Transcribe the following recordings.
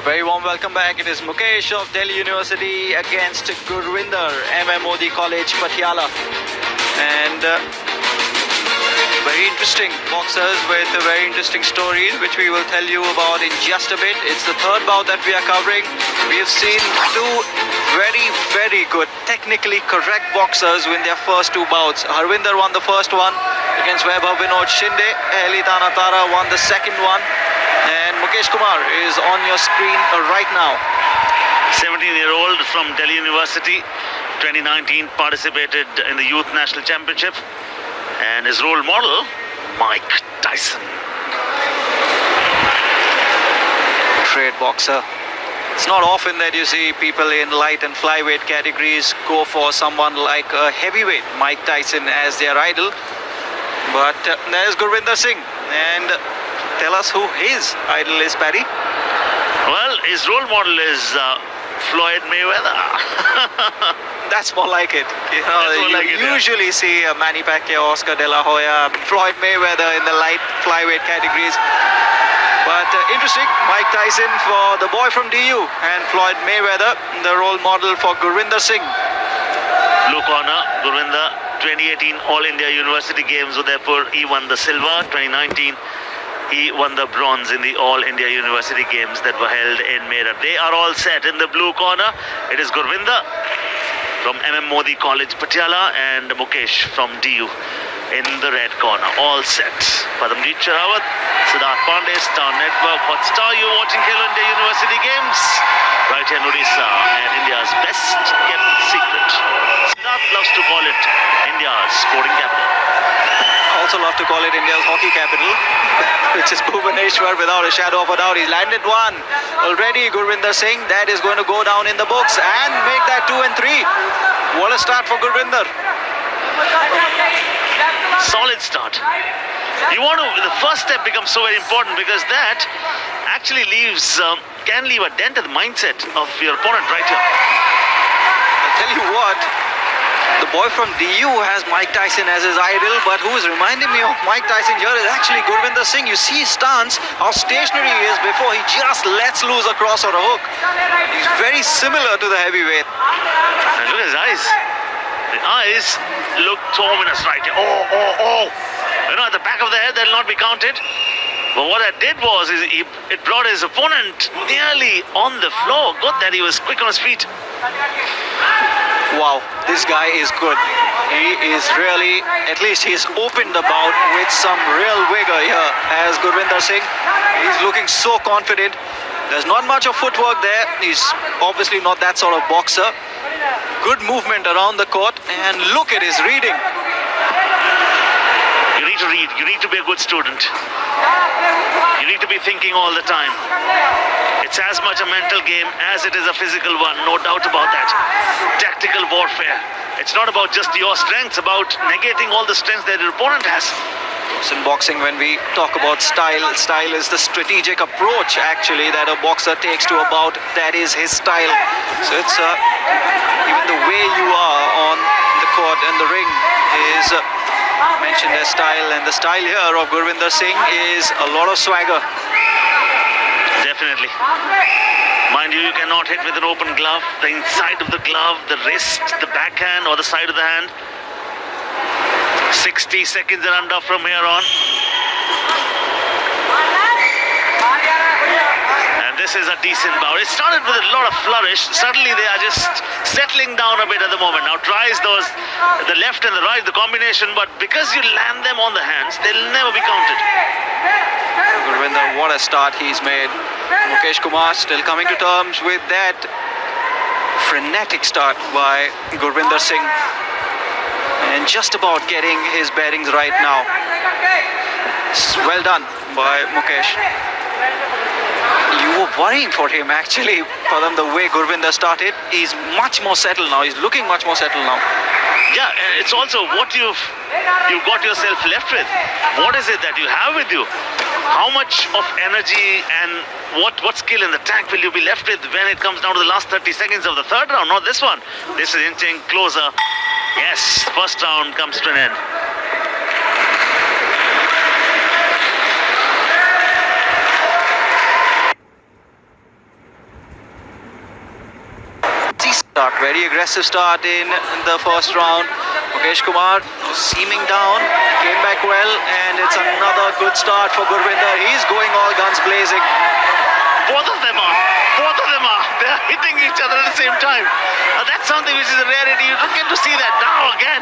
Very warm welcome back. It is Mukesh of Delhi University against Gurvinder, Modi College, Patiala. And very interesting boxers with very interesting stories, which we will tell you about in just a bit. It's the third bout that we are covering. We have seen two very good, technically correct boxers win their first two bouts. Harvinder won the first one against Vaibhav Vinod Shinde. Helitana Tara won the second one. And Mukesh Kumar is on your screen right now. 17-year-old from Delhi University, 2019 participated in the Youth National Championship, and his role model, Mike Tyson. Great boxer. It's not often that you see people in light and flyweight categories go for someone like a heavyweight, Mike Tyson, as their idol. But there's Gurvinder Singh, and tell us who his idol is, Paddy. Well, his role model is Floyd Mayweather. That's more like it. You know, usually see Manny Pacquiao, Oscar De La Hoya, Floyd Mayweather in the light flyweight categories. But interesting, Mike Tyson for the boy from DU, and Floyd Mayweather, the role model for Gurvinder Singh. Blue corner, Gurvinder, 2018 All India University Games, Udaipur. He won the silver. 2019. He won the bronze in the All India University Games that were held in Meerut. They are all set in the blue corner. It is Gurvinder from Modi College, Patiala, and Mukesh from DU in the red corner. All set. Padamjeet Sherawat, Siddharth Pandey, Star Network, Hotstar. You're watching Khelo India University Games right here in Odisha, and India's best kept secret. Siddharth loves to call it India's sporting capital. Also love to call it India's hockey capital, which is Bhubaneswar, without a shadow of a doubt. He's landed one already. Gurvinder Singh, that is going to go down in the books and make that 2 and 3. What a start for Gurvinder. Solid start. The first step becomes so very important, because that actually can leave a dent in the mindset of your opponent right here. I'll tell you what, the boy from DU has Mike Tyson as his idol, but who is reminding me of Mike Tyson here is actually Gurvinder Singh. You see his stance, how stationary he is before he just lets loose a cross or a hook. He's very similar to the heavyweight. And look at his eyes. The eyes look ominous right here. Oh. You know, at the back of the head, they'll not be counted. But what that did was, it brought his opponent nearly on the floor. Good that he was quick on his feet. Wow, this guy is good. He is really, at least he's opened the bout with some real vigor here as Gurvinder Singh. He's looking so confident. There's not much of footwork there. He's obviously not that sort of boxer. Good movement around the court, and look at his reading. You need to read. You need to be a good student. You need to be thinking all the time. It's as much a mental game as it is a physical one, no doubt about that. Tactical warfare. It's not about just your strengths, about negating all the strengths that your opponent has. In boxing, when we talk about style is the strategic approach actually that a boxer takes to a bout. That is his style. So it's even the way you are on the court and the ring is mentioned as style, and the style here of Gurvinder Singh is a lot of swagger. Definitely. Mind you, you cannot hit with an open glove. The inside of the glove, the wrist, the backhand, or the side of the hand. 60 seconds and under from here on. And this is a decent bout. It started with a lot of flourish. Suddenly they are just settling down a bit at the moment. Now tries the left and the right, the combination, but because you land them on the hands, they'll never be counted. Gurvinder, what a start he's made. Mukesh Kumar still coming to terms with that frenetic start by Gurvinder Singh, and just about getting his bearings right now. Well done by Mukesh. You were worrying for him actually, Padam, the way Gurvinder started. He's much more settled now. He's looking much more settled now. Yeah, it's also what you've got yourself left with. What is it that you have with you? How much of energy and what skill in the tank will you be left with when it comes down to the last 30 seconds of the third round? Not this one. This is inching closer. Yes, first round comes to an end. Very aggressive start in the first round. Mukesh Kumar seeming down, came back well, and it's another good start for Gurvinder. He's going all guns blazing. Both of them are. They're hitting each other at the same time. That's something which is a rarity. You don't get to see that now again.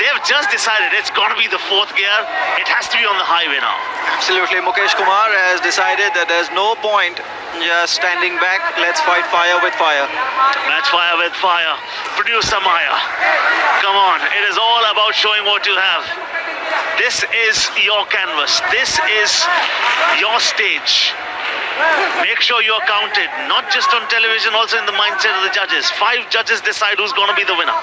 They've just decided it's got to be the fourth gear. It has to be on the highway now. Absolutely, Mukesh Kumar has decided that there's no point just standing back. Let's fight fire with fire. Match fire with fire. Producer Maya. Come on. It is all about showing what you have. This is your canvas. This is your stage. Make sure you're counted, not just on television, also in the mindset of the judges. 5 judges decide who's going to be the winner.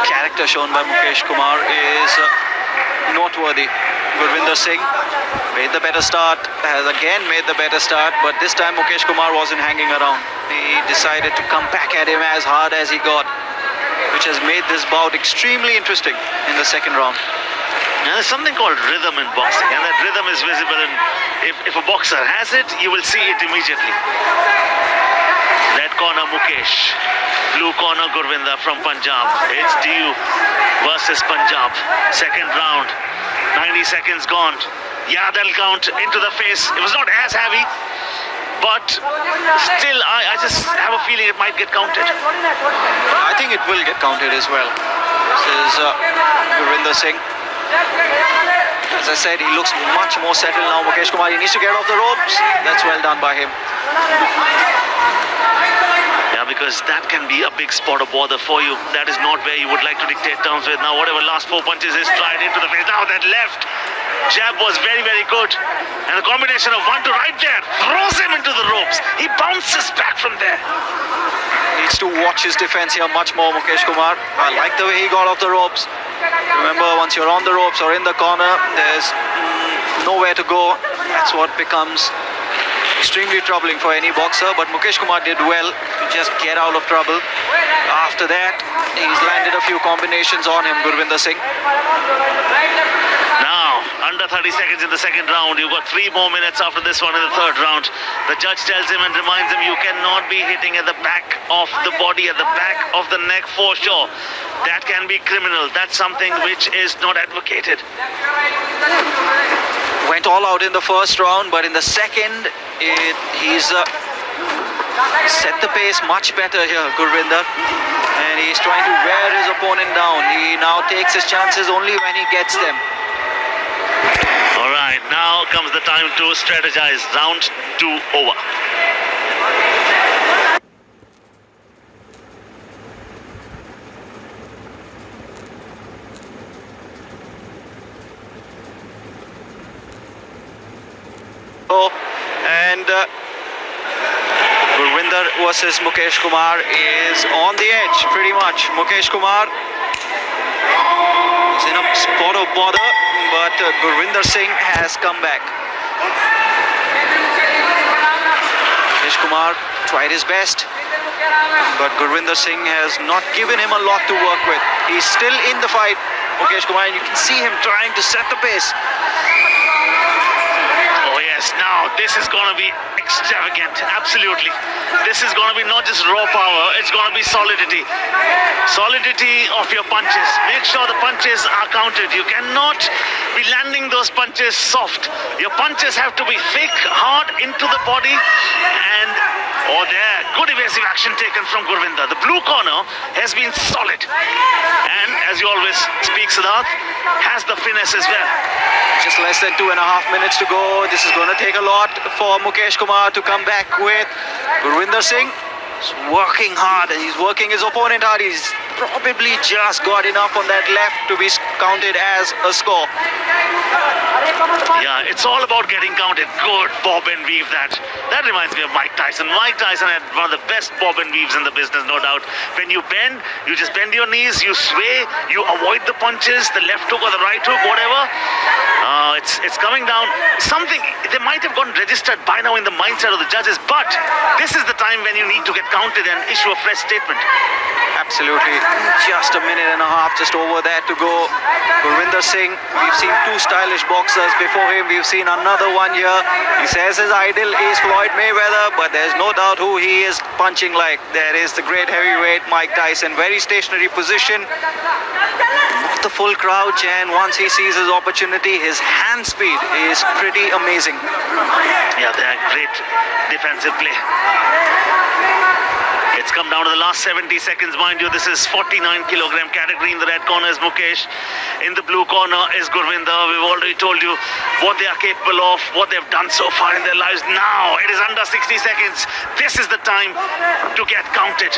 Character shown by Mukesh Kumar is noteworthy. Gurvinder Singh made the better start, has again made the better start, but this time Mukesh Kumar wasn't hanging around. He decided to come back at him as hard as he got, which has made this bout extremely interesting in the second round. Now, there's something called rhythm in boxing, and that rhythm is visible in, if a boxer has it, you will see it immediately. Red corner Mukesh, blue corner Gurvinder from Punjab. It's DU versus Punjab. Second round, 90 seconds gone. Yeah, they'll count into the face. It was not as heavy, but still, I just have a feeling it might get counted. I think it will get counted as well. This is Gurvinder Singh. As I said, he looks much more settled now. Mukesh Kumar, he needs to get off the ropes. That's well done by him. Yeah, because that can be a big spot of bother for you. That is not where you would like to dictate terms with. Now, whatever last 4 punches is tried into the face. Now that left jab was very, very good. And the combination of 1 to right there throws him into the ropes. He bounces back from there. Needs to watch his defense here much more, Mukesh Kumar. I like the way he got off the ropes. Remember, once you're on the ropes or in the corner, there's nowhere to go. That's what becomes extremely troubling for any boxer. But Mukesh Kumar did well to just get out of trouble. After that, he's landed a few combinations on him, Gurvinder Singh. Now, under 30 seconds in the second round. You've got 3 more minutes after this one in the third round. The judge tells him and reminds him you cannot be hitting at the back of the body, at the back of the neck for sure. That can be criminal. That's something which is not advocated. Went all out in the first round, but in the second, he's set the pace much better here, Gurvinder. And he's trying to wear his opponent down. He now takes his chances only when he gets them. All right, now comes the time to strategize. Round 2 over. And Gurvinder versus Mukesh Kumar is on the edge pretty much. Mukesh Kumar is in a spot of bother, but Gurvinder Singh has come back. Mukesh Kumar tried his best, but Gurvinder Singh has not given him a lot to work with. He's still in the fight, Mukesh Kumar, and you can see him trying to set the pace. Now this is going to be extravagant. Absolutely. This is going to be not just raw power, it's going to be solidity. Solidity of your punches. Make sure the punches are counted. You cannot be landing those punches soft. Your punches have to be thick, hard into the body, and there, good evasive action taken from Gurvinder. The blue corner has been solid, and as you always speak, Siddharth, has the finesse as well. Just less than 2.5 minutes to go. This is going to take a lot for Mukesh Kumar to come back with. Gurvinder Singh is working hard, and he's working his opponent hard. He's probably just got enough on that left to be counted as a score. Yeah, it's all about getting counted. Good bob and weave that. That reminds me of Mike Tyson. Mike Tyson had one of the best bob and weaves in the business, no doubt. When you bend, you just bend your knees, you sway, you avoid the punches, the left hook or the right hook, whatever. It's coming down. Something, they might have gotten registered by now in the mindset of the judges, but this is the time when you need to get counted and issue a fresh statement. Absolutely. Just a minute and a half, just over that to go. Gurvinder Singh, we've seen two stylish boxers before him. We've seen another one here. He says his idol is Floyd Mayweather, but there's no doubt who he is punching like. There is the great heavyweight Mike Tyson. Very stationary position. Not the full crouch, and once he sees his opportunity, his hand speed is pretty amazing. Yeah, they are great defensive play. It's come down to the last 70 seconds, mind you. This is 49-kilogram category. In the red corner is Mukesh. In the blue corner is Gurvinder. We've already told you what they are capable of, what they've done so far in their lives. Now it is under 60 seconds. This is the time to get counted.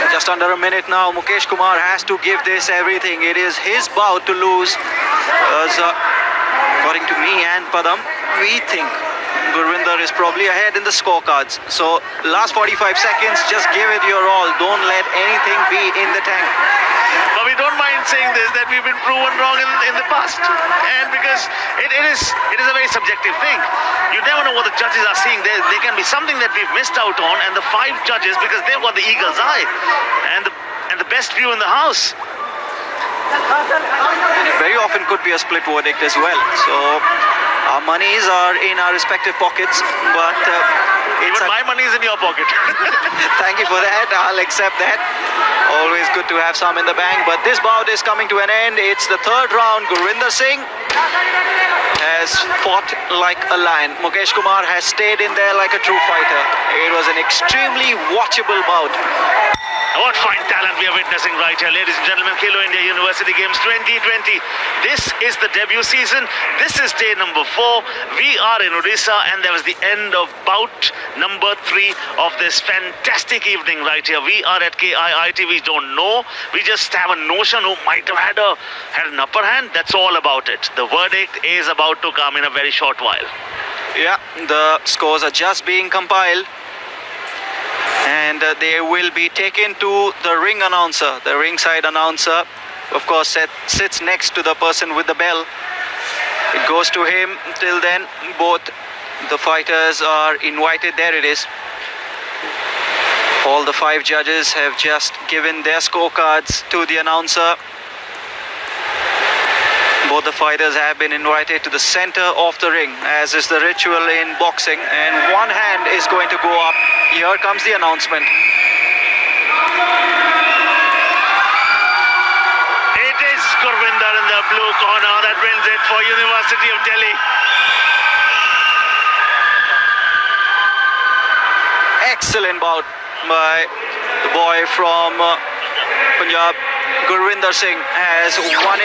Just under a minute now. Mukesh Kumar has to give this everything. It is his bout to lose. According to me and Padam, we think Gurvinder is probably ahead in the scorecards. So last 45 seconds, just give it your all. Don't let anything be in the tank. But we don't mind saying this, that we've been proven wrong in the past. And because it is a very subjective thing. You never know what the judges are seeing. There can be something that we've missed out on, and the 5 judges, because they've got the eagle's eye and the best view in the house. And it very often could be a split verdict as well. So our monies are in our respective pockets, but even my money is in your pocket. Thank you for that. I'll accept that. Always good to have some in the bank. But this bout is coming to an end. It's the third round. Gurvinder Singh has fought like a lion. Mukesh Kumar has stayed in there like a true fighter. It was an extremely watchable bout. What fine talent we are witnessing right here, ladies and gentlemen. Khelo India University Games 2020. This is the debut season. This is day number 4. We are in Odisha, and there was the end of bout number 3 of this fantastic evening right here. We are at KIIT. We don't know. We just have a notion who might have had an upper hand. That's all about it. The verdict is about to come in a very short while. Yeah, the scores are just being compiled. And they will be taken to the ring announcer. The ringside announcer, of course, sits next to the person with the bell. It goes to him. Till then, both the fighters are invited. There it is. All the 5 judges have just given their scorecards to the announcer. Both the fighters have been invited to the center of the ring, as is the ritual in boxing, and one hand is going to go up. Here comes the announcement. It is Gurvinder in the blue corner that wins it for University of Delhi. Excellent bout by the boy from Punjab. Gurvinder Singh has won it.